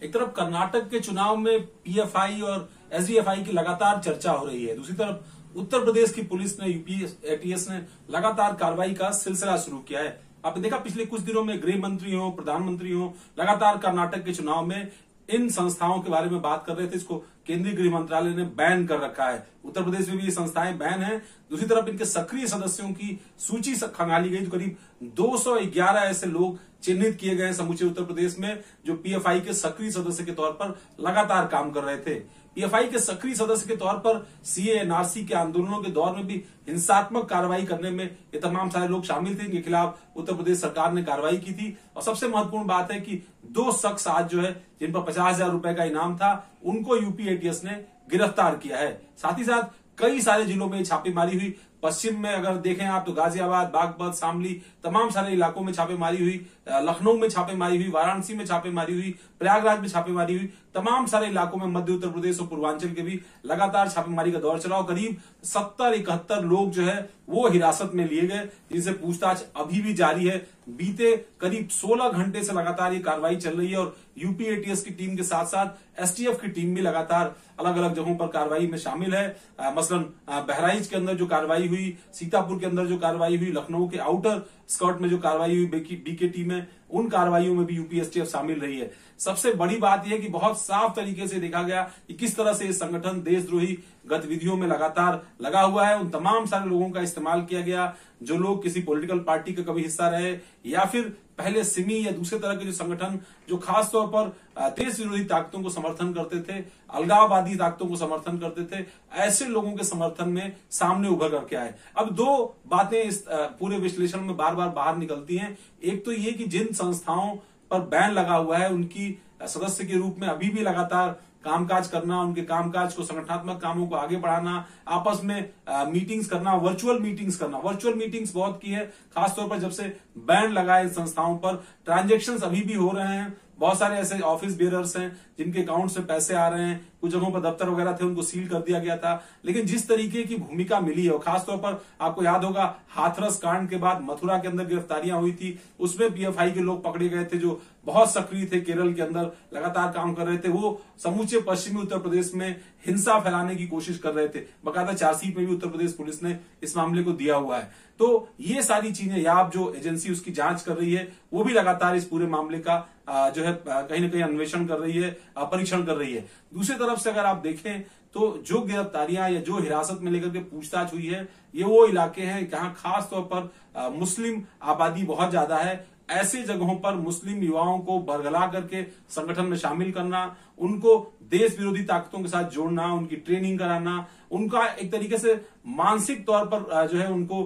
एक तरफ कर्नाटक के चुनाव में पीएफआई और एसडीएफआई की लगातार चर्चा हो रही है, दूसरी तरफ उत्तर प्रदेश की पुलिस ने, यूपी एटीएस ने लगातार कार्रवाई का सिलसिला शुरू किया है। आपने देखा पिछले कुछ दिनों में गृह मंत्री हो, प्रधानमंत्री हो, लगातार कर्नाटक के चुनाव में इन संस्थाओं के बारे में बात कर रहे थे। इसको केंद्रीय गृह मंत्रालय ने बैन कर रखा है। उत्तर प्रदेश में भी ये संस्थाएं बैन हैं। दूसरी तरफ इनके सक्रिय सदस्यों की सूची खंगाली गई, तो करीब 211 ऐसे लोग चिन्हित किए गए समूचे उत्तर प्रदेश में जो पीएफआई के सक्रिय सदस्य के तौर पर लगातार काम कर रहे थे। पीएफआई के सक्रिय सदस्य के तौर पर सीए एनआरसी के आंदोलनों के दौर में भी हिंसात्मक कार्रवाई करने में ये तमाम सारे लोग शामिल थे। इनके खिलाफ उत्तर प्रदेश सरकार ने कार्रवाई की थी। और सबसे महत्वपूर्ण बात है कि 2 शख्स आज जो है जिन पर 50,000 रुपए का इनाम था, उनको यूपी एटीएस ने गिरफ्तार किया है। साथ ही साथ कई सारे जिलों में छापेमारी हुई। पश्चिम में अगर देखें आप तो गाजियाबाद, बागपत, शामली, तमाम सारे इलाकों में छापेमारी हुई। लखनऊ में छापेमारी हुई, वाराणसी में छापेमारी हुई, प्रयागराज में छापेमारी हुई। तमाम सारे इलाकों में मध्य उत्तर प्रदेश और पूर्वांचल के भी लगातार छापेमारी का दौर चला और करीब 70-71 लोग जो है वो हिरासत में लिए गए, जिनसे पूछताछ अभी भी जारी है। बीते करीब 16 घंटे से लगातार ये कार्रवाई चल रही है और यूपी एटीएस की टीम के साथ साथ एसटीएफ की टीम भी लगातार अलग अलग जगहों पर कार्रवाई में शामिल है। मसलन बहराइच के अंदर जो कार्रवाई हुई, सीतापुर के अंदर जो कार्रवाई हुई, लखनऊ के आउटर स्कर्ट में जो कार्रवाई हुई बीके टीम में, उन कार्रवाइयों में भी यूपी एसटीएफ शामिल रही है। सबसे बड़ी बात यह है कि बहुत साफ तरीके से देखा गया कि किस तरह से ये संगठन देशद्रोही गतिविधियों में लगातार लगा हुआ है। उन तमाम सारे लोगों का इस्तेमाल किया गया जो लोग किसी पॉलिटिकल पार्टी का कभी हिस्सा रहे या फिर पहले सिमी या दूसरे तरह के जो संगठन जो खास तौर पर देश विरोधी ताकतों को समर्थन करते थे, अलगाववादी ताकतों को समर्थन करते थे, ऐसे लोगों के समर्थन में सामने उभर करके आए। अब 2 बातें इस पूरे विश्लेषण में बार बार बाहर निकलती हैं। एक तो ये कि जिन संस्थाओं पर बैन लगा हुआ है उनकी सदस्य के रूप में अभी भी लगातार कामकाज करना, उनके कामकाज को, संगठनात्मक कामों को आगे बढ़ाना, आपस में मीटिंग्स करना, वर्चुअल मीटिंग्स करना। वर्चुअल मीटिंग्स बहुत की है, खासतौर पर जब से बैन लगा है संस्थाओं पर। ट्रांजैक्शंस अभी भी हो रहे हैं। बहुत सारे ऐसे ऑफिस बेयरर्स हैं जिनके अकाउंट से पैसे आ रहे हैं। कुछ जगहों पर दफ्तर वगैरह थे, उनको सील कर दिया गया था। लेकिन जिस तरीके की भूमिका मिली है, और खासतौर पर आपको याद होगा हाथरस कांड के बाद मथुरा के अंदर गिरफ्तारियां हुई थी, उसमें पीएफआई के लोग पकड़े गए थे जो बहुत सक्रिय थे, केरल के अंदर लगातार काम कर रहे थे। वो समूचे पश्चिमी उत्तर प्रदेश में हिंसा फैलाने की कोशिश कर रहे थे। बाकायदा चार्जशीट में भी उत्तर प्रदेश पुलिस ने इस मामले को दिया हुआ है। तो ये सारी चीजें, याब जो एजेंसी उसकी जांच कर रही है, वो भी लगातार इस पूरे मामले का जो है कहीं ना कहीं अन्वेषण कर रही है, परीक्षण कर रही है। दूसरी तरफ से अगर आप देखें तो जो गिरफ्तारियां या जो हिरासत में लेकर के पूछताछ हुई है, ये वो इलाके हैं जहां खास तौर पर मुस्लिम आबादी बहुत ज्यादा है। ऐसे जगहों पर मुस्लिम युवाओं को बरगला करके संगठन में शामिल करना, उनको देश विरोधी ताकतों के साथ जोड़ना, उनकी ट्रेनिंग कराना, उनका एक तरीके से मानसिक तौर पर जो है उनको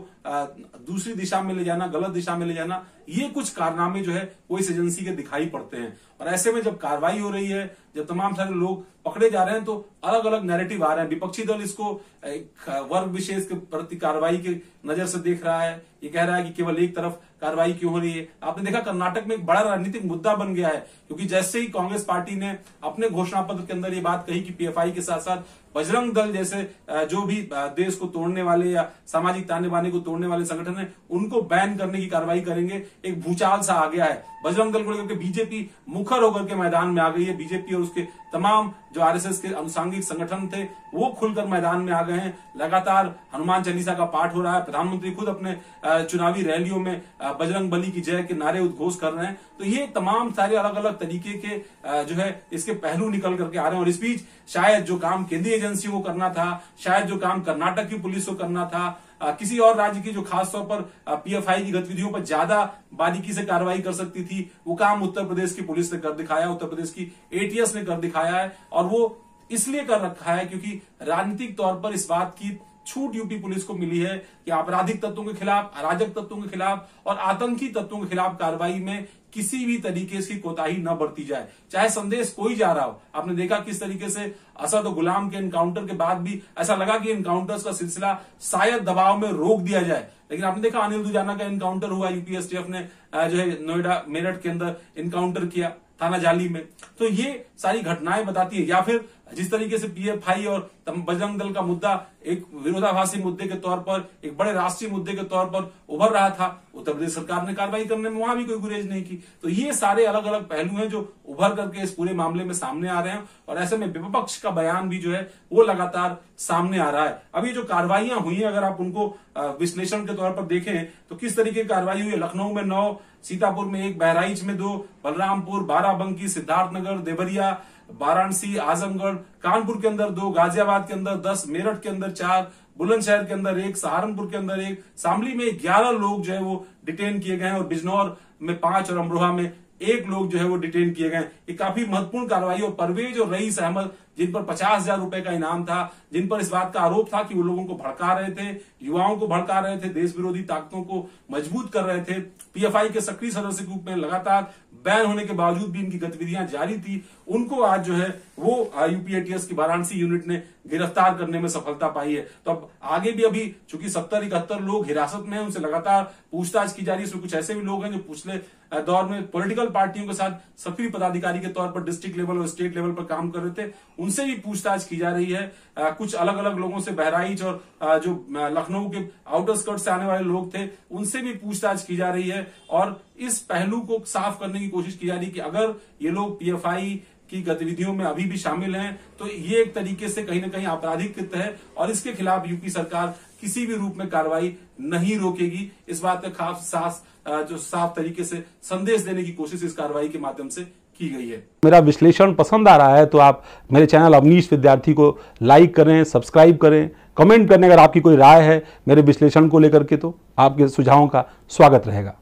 दूसरी दिशा में ले जाना, गलत दिशा में ले जाना, ये कुछ कारनामे जो है वो इस एजेंसी के दिखाई पड़ते हैं। और ऐसे में जब कार्रवाई हो रही है, जब तमाम सारे लोग पकड़े जा रहे हैं, तो अलग अलग नैरेटिव आ रहे हैं। विपक्षी दल इसको एक वर्ग विशेष के प्रति कार्रवाई की नजर से देख रहा है। ये कह रहा है कि केवल एक तरफ कार्रवाई क्यों हो रही है। आपने देखा कर्नाटक में एक बड़ा राजनीतिक मुद्दा बन गया है, क्योंकि जैसे ही कांग्रेस पार्टी ने अपने घोषणा पत्र के अंदर ये बात कही कि पीएफआई के साथ साथ बजरंग दल जैसे जो भी देश को तोड़ने वाले या सामाजिक ताने बाने को तोड़ने वाले संगठन है, उनको बैन करने की कार्रवाई करेंगे, एक भूचाल सा आ गया है। बजरंग दल को लेकर बीजेपी मुखर होकर के मैदान में आ गई है। बीजेपी और उसके तमाम जो आरएसएस के अनुसांगिक संगठन थे वो खुलकर मैदान में आ गए हैं। लगातार हनुमान चालीसा का पाठ हो रहा है। प्रधानमंत्री खुद अपने चुनावी रैलियों में बजरंग बली की जय के नारे उद्घोष कर रहे हैं। तो ये तमाम सारे अलग अलग तरीके के जो है इसके पहलू निकल करके आ रहे हैं। और इस बीच शायद जो काम केंद्रीय एजेंसियों को करना था, शायद जो काम कर्नाटक की पुलिस को करना था, किसी और राज्य की जो खासतौर पर पीएफआई की गतिविधियों पर ज्यादा बारीकी से कार्रवाई कर सकती थी, वो काम उत्तर प्रदेश की पुलिस ने कर दिखाया, उत्तर प्रदेश की एटीएस ने कर दिखाया है। और वो इसलिए कर रखा है क्योंकि राजनीतिक तौर पर इस बात की छूट यूपी पुलिस को मिली है कि आपराधिक तत्वों के खिलाफ, अराजक तत्वों के खिलाफ और आतंकी तत्वों के खिलाफ कार्रवाई में किसी भी तरीके से कोताही न बरती जाए, चाहे संदेश कोई जा रहा हो। आपने देखा किस तरीके से असद और गुलाम के एनकाउंटर के बाद भी ऐसा लगा कि एनकाउंटर्स का सिलसिला शायद दबाव में रोक दिया जाए, लेकिन आपने देखा अनिल दुजाना का एनकाउंटर हुआ, यूपी एसटीएफ ने जो है नोएडा मेरठ के अंदर एनकाउंटर किया थाना जाली में। तो ये सारी घटनाएं बताती है। या फिर जिस तरीके से पीएफआई और बजरंग दल का मुद्दा एक विरोधाभासी मुद्दे के तौर पर, एक बड़े राष्ट्रीय मुद्दे के तौर पर उभर रहा था, उत्तर प्रदेश सरकार ने कार्रवाई करने में वहां भी कोई गुरेज नहीं की। तो ये सारे अलग अलग पहलू हैं जो उभर करके इस पूरे मामले में सामने आ रहे हैं, और ऐसे में विपक्ष का बयान भी जो है वो लगातार सामने आ रहा है। अभी जो कार्रवाइयां हुई हैं, अगर आप उनको विश्लेषण के तौर पर देखें तो किस तरीके की कार्रवाई हुई है। लखनऊ में 9, सीतापुर में 1, बहराइच में 2, बलरामपुर, बाराबंकी, सिद्धार्थनगर, देवरिया, वाराणसी, आजमगढ़, कानपुर के अंदर 2, गाजियाबाद के अंदर 10, मेरठ के अंदर 4, बुलंदशहर के अंदर 1, सहारनपुर के अंदर 1, शामली में 11 लोग जो है वो डिटेन किए गए हैं, और बिजनौर में 5 और अमरोहा में 1 लोग जो है वो डिटेन किए गए। ये काफी महत्वपूर्ण कार्रवाई। और परवेज और रईस अहमद, जिन पर 50,000 रुपए का इनाम था, जिन पर इस बात का आरोप था कि वो लोगों को भड़का रहे थे, युवाओं को भड़का रहे थे, देश विरोधी ताकतों को मजबूत कर रहे थे, पीएफआई के सक्रिय सदस्य के रूप में लगातार बैन होने के बावजूद भी इनकी गतिविधियां जारी थी, उनको आज जो है वो यूपी एटीएस की वाराणसी यूनिट ने गिरफ्तार करने में सफलता पाई है। तो अब आगे भी अभी चूंकि 70-71 लोग हिरासत में हैं, उनसे लगातार पूछताछ की जा रही है। इसमें कुछ ऐसे भी लोग हैं जो पिछले दौर में पॉलिटिकल पार्टियों के साथ सक्रिय पदाधिकारी के तौर पर डिस्ट्रिक्ट लेवल और स्टेट लेवल पर काम कर रहे थे, उनसे भी पूछताछ की जा रही है। कुछ अलग अलग लोगों से, बहराइच और जो लखनऊ के आउटर स्कर्ट से आने वाले लोग थे, उनसे भी पूछताछ की जा रही है, और इस पहलू को साफ करने की कोशिश की जा रही है कि अगर ये लोग पीएफआई की गतिविधियों में अभी भी शामिल हैं तो ये एक तरीके से कहीं ना कहीं आपराधिक कृत्य है, और इसके खिलाफ यूपी सरकार किसी भी रूप में कार्रवाई नहीं रोकेगी। इस बात का साफ तरीके से संदेश देने की कोशिश इस कार्रवाई के माध्यम से की गई है। मेरा विश्लेषण पसंद आ रहा है तो आप मेरे चैनल अवनीश विद्यार्थी को लाइक करें, सब्सक्राइब करें, कमेंट करें। अगर आपकी कोई राय है मेरे विश्लेषण को लेकर के तो आपके सुझावों का स्वागत रहेगा।